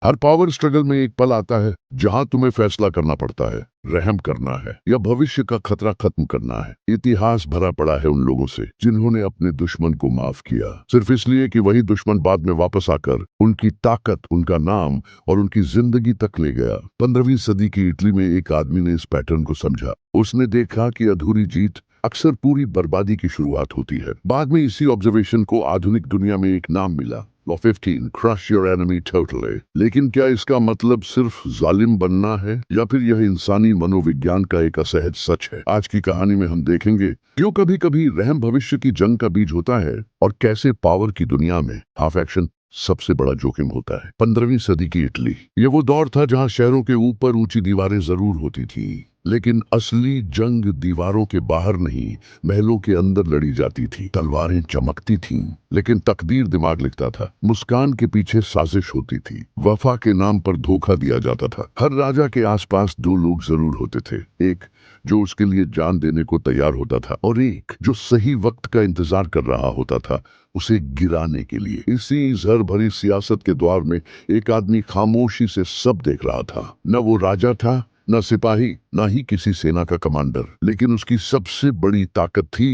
हर power struggle में एक पल आता है जहां तुम्हें फैसला करना पड़ता है, रहम करना है या भविष्य का खतरा खत्म करना है। इतिहास भरा पड़ा है उन लोगों से जिन्होंने अपने दुश्मन को माफ किया, सिर्फ इसलिए कि वही दुश्मन बाद में वापस आकर उनकी ताकत, उनका नाम और उनकी जिंदगी तक ले गया। 15वीं सदी की इटली में एक आदमी ने इस पैटर्न को समझा। उसने देखा कि अधूरी जीत अक्सर पूरी बर्बादी की शुरुआत होती है। बाद में इसी ऑब्जर्वेशन को आधुनिक दुनिया में एक नाम मिला, law 15, crush your enemy totally. लेकिन क्या इसका मतलब सिर्फ जालिम बनना है या फिर यह इंसानी मनोविज्ञान का एक असहज सच है? आज की कहानी में हम देखेंगे क्यों कभी कभी रहम भविष्य की जंग का बीज होता है और कैसे पावर की दुनिया में हाफ एक्शन सबसे बड़ा जोखिम होता है। 15वीं सदी की इटली, ये वो दौर था जहां शहरों के ऊपर ऊंची दीवारें जरूर होती थी, लेकिन असली जंग दीवारों के बाहर नहीं, महलों के अंदर लड़ी जाती थी। तलवारें चमकती थीं, लेकिन तकदीर दिमाग लिखता था। मुस्कान के पीछे साजिश होती थी, वफा के नाम पर धोखा दिया जाता था। हर राजा के आसपास दो लोग जरूर होते थे, एक जो उसके लिए जान देने को तैयार होता था और एक जो सही वक्त का इंतजार कर रहा होता था उसे गिराने के लिए। इसी जहर भरी सियासत के द्वार में एक आदमी खामोशी से सब देख रहा था। न वो राजा था, न सिपाही, न ही किसी सेना का कमांडर, लेकिन उसकी सबसे बड़ी ताकत थी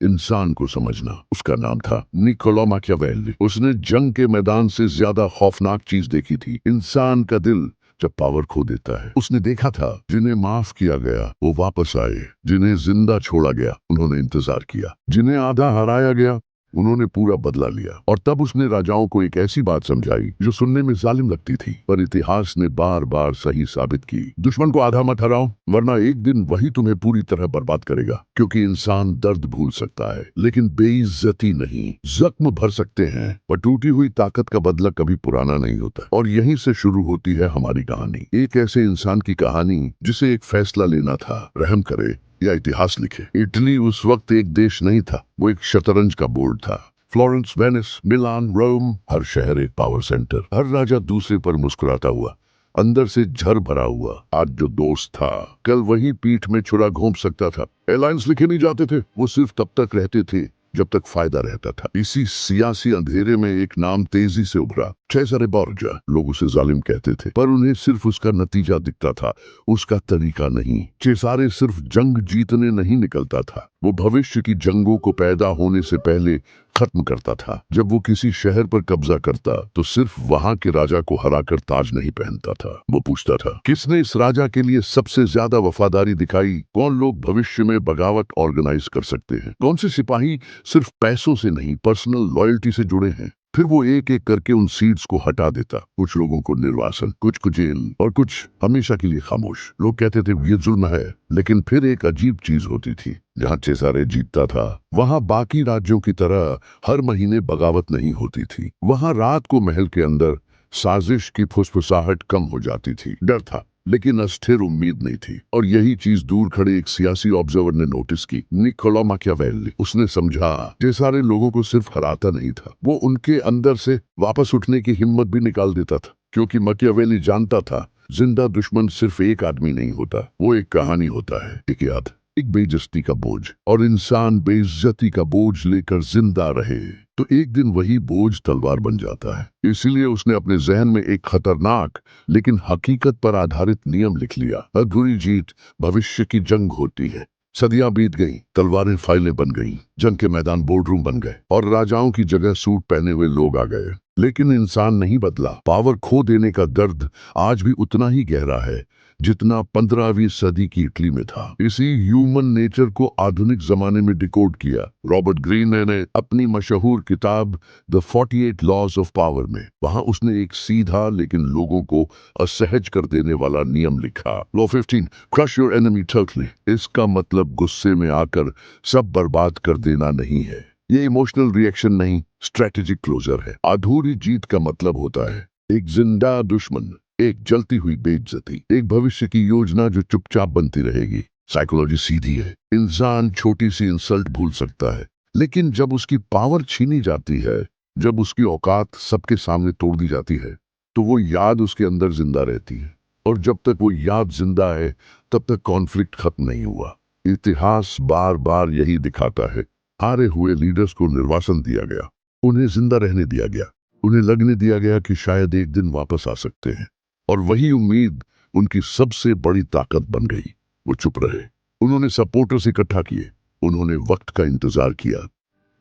इंसान को समझना। उसका नाम था निकोलो मैकियावेली। उसने जंग के मैदान से ज्यादा खौफनाक चीज देखी थी, इंसान का दिल जब पावर खो देता है। उसने देखा था जिन्हें माफ किया गया वो वापस आए, जिन्हें जिंदा छोड़ा गया उन्होंने इंतजार किया, जिन्हें आधा हराया गया उन्होंने पूरा बदला लिया। और तब उसने राजाओं को एक ऐसी बात समझाई जो सुनने में जालिम लगती थी, पर इतिहास ने बार बार सही साबित की। दुश्मन को आधा मत हराओ, वरना एक दिन वही तुम्हें पूरी तरह बर्बाद करेगा। क्योंकि इंसान दर्द भूल सकता है, लेकिन बेइज्जती नहीं। जख्म भर सकते हैं, पर टूटी हुई ताकत का बदला कभी पुराना नहीं होता। और यहीं से शुरू होती है हमारी कहानी, एक ऐसे इंसान की कहानी जिसे एक फैसला लेना था, रहम करे या इतिहास लिखे। इटली उस वक्त एक देश नहीं था, वो एक शतरंज का बोर्ड था। फ्लोरेंस, वेनिस, मिलान, रोम, हर शहर एक पावर सेंटर। हर राजा दूसरे पर मुस्कुराता हुआ, अंदर से झर भरा हुआ। आज जो दोस्त था कल वही पीठ में छुरा घोंप सकता था। एलायंस लिखे नहीं जाते थे, वो सिर्फ तब तक रहते थे जब तक फायदा रहता था। इसी सियासी अंधेरे में एक नाम तेजी से उभरा, चेज़ारे बोर्जा। लोग उसे जालिम कहते थे, पर उन्हें सिर्फ उसका नतीजा दिखता था, उसका तरीका नहीं। चेज़ारे सिर्फ जंग जीतने नहीं निकलता था, वो भविष्य की जंगों को पैदा होने से पहले खत्म करता था। जब वो किसी शहर पर कब्जा करता तो सिर्फ वहां के राजा को हराकर ताज नहीं पहनता था, वो पूछता था किसने इस राजा के लिए सबसे ज्यादा वफादारी दिखाई। कौन लोग भविष्य में बगावत ऑर्गेनाइज कर सकते हैं, कौन से सिपाही सिर्फ पैसों से नहीं पर्सनल लॉयल्टी से जुड़े हैं। फिर वो एक एक करके उन सीट्स को हटा देता। कुछ लोगों को निर्वासन, कुछ को जेल और कुछ हमेशा के लिए खामोश। लोग कहते थे ये जुल्म है, लेकिन फिर एक अजीब चीज होती थी, जहाँ चेज़ारे जीतता था वहां बाकी राज्यों की तरह हर महीने बगावत नहीं होती थी। वहां रात को महल के अंदर साजिश की फुसफुसाहट कम हो जाती थी। डर था, लेकिन अस्थिर उम्मीद नहीं थी। और यही चीज दूर खड़े एक सियासी ऑब्जर्वर ने नोटिस की, निकोलो मैकियावेली। उसने समझा चेज़ारे लोगों को सिर्फ हराता नहीं था, वो उनके अंदर से वापस उठने की हिम्मत भी निकाल देता था। क्योंकि मैकियावेली जानता था जिंदा दुश्मन सिर्फ एक आदमी नहीं होता, वो एक कहानी होता है, एक याद, एक बेइज्जती का बोझ। और इंसान बेइज्जती का बोझ लेकर जिंदा रहे तो एक दिन वही बोझ तलवार बन जाता है। इसीलिए उसने अपने जहन में एक खतरनाक लेकिन हकीकत पर आधारित नियम लिख लिया, अधूरी जीत भविष्य की जंग होती है। सदियां बीत गईं, तलवारें फाइलें बन गईं, जंग के मैदान बोर्डरूम बन गए और राजाओं की जगह सूट पहने हुए लोग आ गए। लेकिन इंसान नहीं बदला। पावर खो देने का दर्द आज भी उतना ही गहरा है जितना 15वीं सदी की इटली में था। इसी ह्यूमन नेचर को आधुनिक जमाने में डिकोड किया रॉबर्ट ग्रीन ने अपनी मशहूर किताब द 48 लॉज ऑफ पावर में। वहां उसने एक सीधा लेकिन लोगों को असहज कर देने वाला नियम लिखा, law 15, crush your enemy totally. इसका मतलब गुस्से में आकर सब बर्बाद कर देना नहीं है, ये इमोशनल रिएक्शन नहीं, स्ट्रेटेजिक क्लोजर है। अधूरी जीत का मतलब होता है एक जिंदा दुश्मन, एक जलती हुई बेइज्जती, एक भविष्य की योजना जो चुपचाप बनती रहेगी। साइकोलॉजी सीधी है, इंसान छोटी सी इंसल्ट भूल सकता है, लेकिन जब उसकी पावर छीनी जाती है, जब उसकी औकात सबके सामने तोड़ दी जाती है, तो वो याद उसके अंदर जिंदा रहती है। और जब तक वो याद जिंदा है तब तक कॉन्फ्लिक्ट खत्म नहीं हुआ। इतिहास बार बार यही दिखाता है, हारे हुए लीडर्स को निर्वासन दिया गया, उन्हें जिंदा रहने दिया गया, उन्हें लगने दिया गया कि शायद एक दिन वापस आ सकते हैं, और वही उम्मीद उनकी सबसे बड़ी ताकत बन गई। वो चुप रहे, उन्होंने सपोर्टर्स इकट्ठा किए, उन्होंने वक्त का इंतजार किया।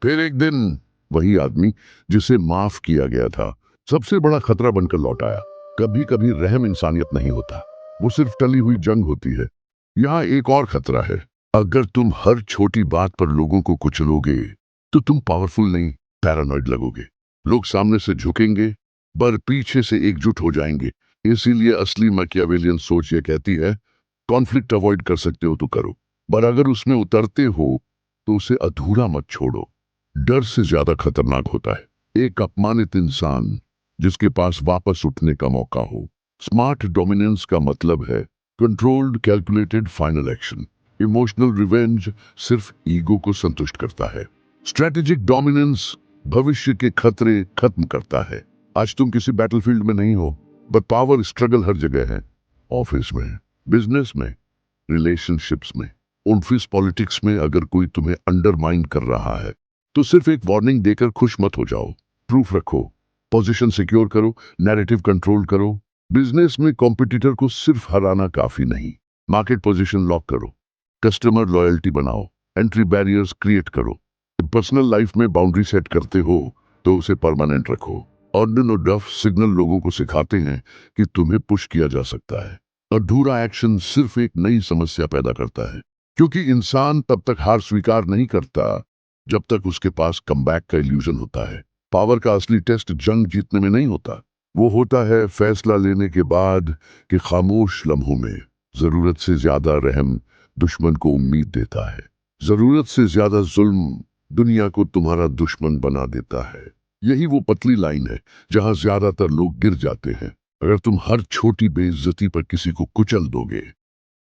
फिर एक दिन वही आदमी जिसे माफ किया गया था सबसे बड़ा खतरा बनकर लौट आया। कभी कभी रहम इंसानियत नहीं होता, वो सिर्फ टली हुई जंग होती है। यहाँ एक और खतरा है, अगर तुम हर छोटी बात पर लोगों को कुचलोगे तो तुम पावरफुल नहीं, पैरानॉइड लगोगे। लोग सामने से झुकेंगे पर पीछे से एकजुट हो जाएंगे। इसीलिए असली मैकियावेलियन सोच ये कहती है, कॉन्फ्लिक्ट अवॉइड कर सकते हो तो करो, पर अगर उसमें उतरते हो तो उसे अधूरा मत छोड़ो। डर से ज्यादा खतरनाक होता है एक अपमानित इंसान जिसके पास वापस उठने का मौका हो। स्मार्ट डोमिनेंस का मतलब है controlled calculated final action. Emotional revenge सिर्फ ईगो को संतुष्ट करता है। स्ट्रेटेजिक डोमिनेंस भविष्य के खतरे खत्म करता है। आज तुम किसी बैटलफील्ड में नहीं हो, बट पावर स्ट्रगल हर जगह है। ऑफिस में, बिजनेस में, रिलेशनशिप्स में, ऑफिस पॉलिटिक्स में। अगर कोई तुम्हें अंडरमाइन कर रहा है तो सिर्फ एक वार्निंग देकर खुश मत हो जाओ। प्रूफ रखो, पोजीशन सिक्योर करो, नैरेटिव कंट्रोल करो। बिजनेस में कॉम्पिटिटर को सिर्फ हराना काफी नहीं, मार्केट पोजीशन लॉक करो, कस्टमर लॉयल्टी बनाओ, एंट्री बैरियर्स क्रिएट करो। पर्सनल लाइफ में बाउंड्री सेट करते हो तो उसे परमानेंट रखो। ऑर्डन और डफ सिग्नल लोगों को सिखाते हैं कि तुम्हें पुश किया जा सकता है। अधूरा एक्शन सिर्फ एक नई समस्या पैदा करता है, क्योंकि इंसान तब तक हार स्वीकार नहीं करता जब तक उसके पास कमबैक का इल्यूजन होता है। पावर का असली टेस्ट जंग जीतने में नहीं होता, वो होता है फैसला लेने के बाद कि खामोश लम्हों में। जरूरत से ज्यादा रहम दुश्मन को उम्मीद देता है, जरूरत से ज्यादा जुल्म दुनिया को तुम्हारा दुश्मन बना देता है। यही वो पतली लाइन है जहां ज्यादातर लोग गिर जाते हैं। अगर तुम हर छोटी बेइज्जती पर किसी को कुचल दोगे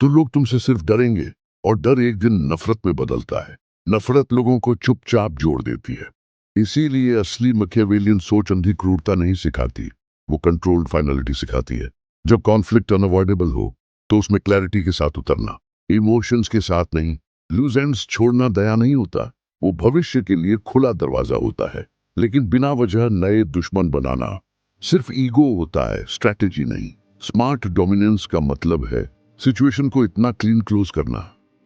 तो लोग तुमसे सिर्फ डरेंगे, और डर एक दिन नफरत में बदलता है। नफरत लोगों को चुपचाप जोड़ देती है। इसीलिए असली मैकियावेलियन सोच अंधी क्रूरता नहीं सिखाती, वो कंट्रोल्ड फाइनलिटी सिखाती है। जब कॉन्फ्लिक्ट अनअवॉइडेबल हो तो उसमें क्लैरिटी के साथ उतरना, इमोशंस के साथ नहीं। लूज एंड्स छोड़ना दया नहीं होता, वो भविष्य के लिए खुला दरवाजा होता है। लेकिन बिना वजह नए दुश्मन बनाना सिर्फ ईगो होता है, स्ट्रैटेजी नहीं। स्मार्ट डोमिनेंस का मतलब है सिचुएशन को इतना क्लीन क्लोज करना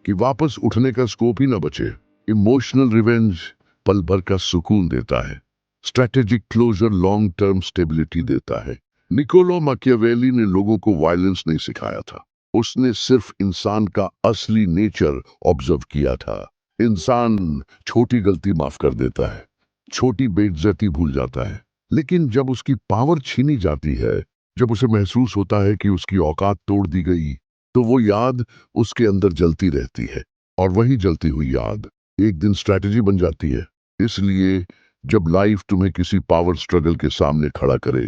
कि वापस उठने का स्कोप ही ना बचे। इमोशनल रिवेंज पल भर का सुकून देता है, strategic closure long term stability देता है। निकोलो मैकियावेली ने लोगों को वायलेंस नहीं सिखाया था, उसने सिर्फ इंसान का असली नेचर ऑब्जर्व किया था। इंसान छोटी गलती माफ कर देता है, छोटी बेइज्जती भूल जाता है, लेकिन जब उसकी पावर छीनी जाती है, जब उसे महसूस होता है कि उसकी औकात तोड़ दी गई, तो वो याद उसके अंदर जलती रहती है, और वही जलती हुई याद एक दिन स्ट्रैटेजी बन जाती है। इसलिए जब लाइफ तुम्हें किसी पावर स्ट्रगल के सामने खड़ा करे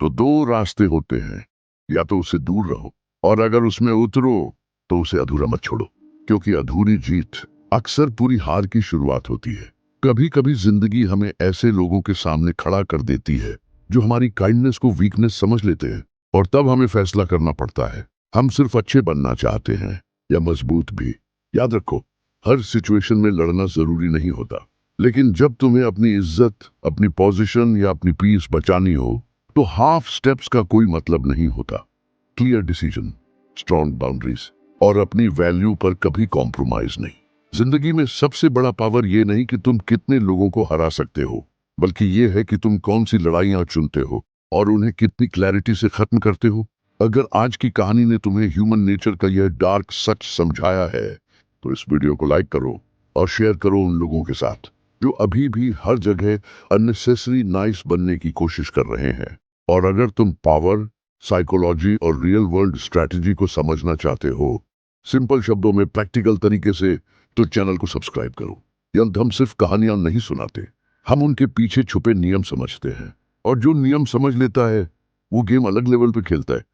तो दो रास्ते होते हैं, या तो उससे दूर रहो, और अगर उसमें उतरो तो उसे अधूरा मत छोड़ो, क्योंकि अधूरी जीत अक्सर पूरी हार की शुरुआत होती है। कभी कभी जिंदगी हमें ऐसे लोगों के सामने खड़ा कर देती है जो हमारी काइंडनेस को वीकनेस समझ लेते हैं, और तब हमें फैसला करना पड़ता है, हम सिर्फ अच्छे बनना चाहते हैं या मजबूत भी। याद रखो, हर सिचुएशन में लड़ना जरूरी नहीं होता, लेकिन जब तुम्हें अपनी इज्जत, अपनी पोजीशन या अपनी पीस बचानी हो तो हाफ स्टेप्स का कोई मतलब नहीं होता। क्लियर डिसीजन, स्ट्रॉन्ग बाउंड्रीज, और अपनी वैल्यू पर कभी कॉम्प्रोमाइज नहीं। जिंदगी में सबसे बड़ा पावर ये नहीं कि तुम कितने लोगों को हरा सकते हो, बल्कि ये है कि तुम कौन सी लड़ाइयां चुनते हो और उन्हें कितनी क्लैरिटी से खत्म करते हो। अगर आज की कहानी ने तुम्हें ह्यूमन नेचर का यह डार्क सच समझाया है तो इस वीडियो को लाइक करो और शेयर करो उन लोगों के साथ जो अभी भी हर जगह अननेसेसरी नाइस बनने की कोशिश कर रहे हैं। और अगर तुम पावर, साइकोलॉजी और रियल वर्ल्ड स्ट्रैटेजी को समझना चाहते हो सिंपल शब्दों में, प्रैक्टिकल तरीके से, तो चैनल को सब्सक्राइब करो। हम सिर्फ कहानियां नहीं सुनाते, हम उनके पीछे छुपे नियम समझते हैं, और जो नियम समझ लेता है वो गेम अलग लेवल पे खेलता है।